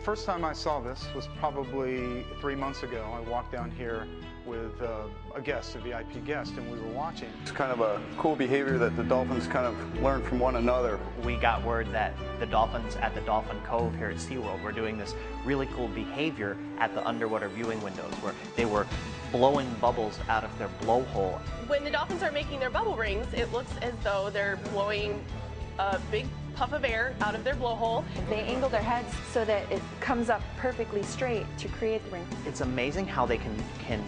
First time I saw this was probably 3 months ago. I walked down here with a guest, a VIP guest, and we were watching. It's kind of a cool behavior that the dolphins kind of learn from one another. We got word that the dolphins at the Dolphin Cove here at SeaWorld were doing this really cool behavior at the underwater viewing windows where they were blowing bubbles out of their blowhole. When the dolphins are making their bubble rings, it looks as though they're blowing a big puff of air out of their blowhole. They angle their heads so that it comes up perfectly straight to create the ring. It's amazing how they can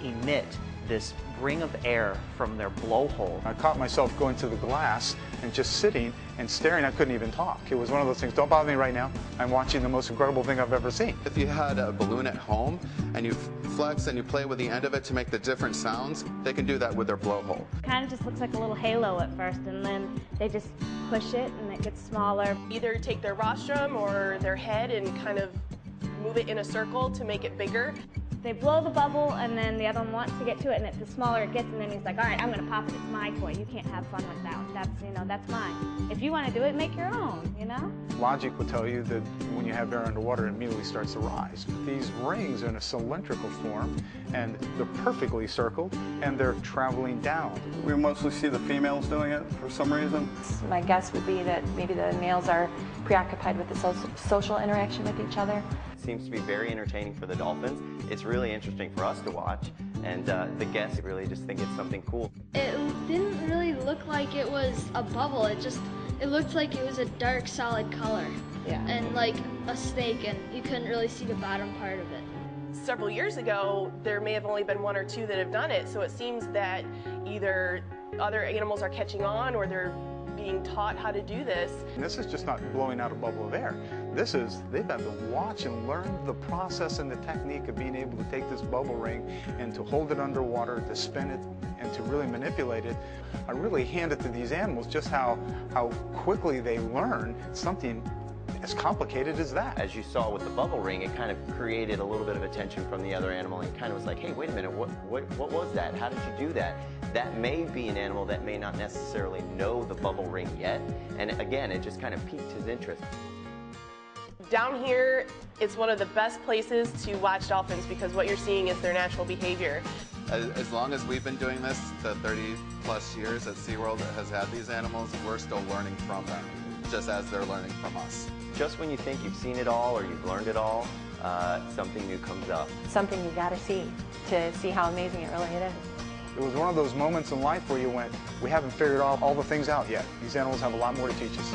emit this ring of air from their blowhole. I caught myself going to the glass and just sitting and staring. I couldn't even talk. It was one of those things, don't bother me right now. I'm watching the most incredible thing I've ever seen. If you had a balloon at home and you flex and you play with the end of it to make the different sounds, they can do that with their blowhole. Kind of just looks like a little halo at first, and then they just push it and it gets smaller. Either take their rostrum or their head and kind of move it in a circle to make it bigger. They blow the bubble, and then the other one wants to get to it, and the smaller it gets, and then he's like, all right, I'm going to pop it. It's my toy. You can't have fun with that. That's mine. If you want to do it, make your own, you know? Logic will tell you that when you have air underwater, it immediately starts to rise. These rings are in a cylindrical form, and they're perfectly circled, and they're traveling down. We mostly see the females doing it for some reason. My guess would be that maybe the males are preoccupied with the social interaction with each other. Seems to be very entertaining for the dolphins. It's really interesting for us to watch, and the guests really just think it's something cool. It didn't really look like it was a bubble. It looked like it was a dark, solid color. Yeah. And like a snake, and you couldn't really see the bottom part of it. Several years ago, there may have only been one or two that have done it, so it seems that either other animals are catching on or they're being taught how to do this. And this is just not blowing out a bubble of air. This is, they've had to watch and learn the process and the technique of being able to take this bubble ring and to hold it underwater, to spin it, and to really manipulate it. I really hand it to these animals just how quickly they learn something as complicated as that. As you saw with the bubble ring, it kind of created a little bit of attention from the other animal, and kind of was like, hey, wait a minute, what was that? How did you do that? That may be an animal that may not necessarily know the bubble ring yet, and again, it just kind of piqued his interest. Down here, it's one of the best places to watch dolphins because what you're seeing is their natural behavior. As long as we've been doing this, the 30 plus years that SeaWorld has had these animals, we're still learning from them, just as they're learning from us. Just when you think you've seen it all or you've learned it all, something new comes up. Something you got to see how amazing it really is. It was one of those moments in life where you went, we haven't figured all the things out yet. These animals have a lot more to teach us.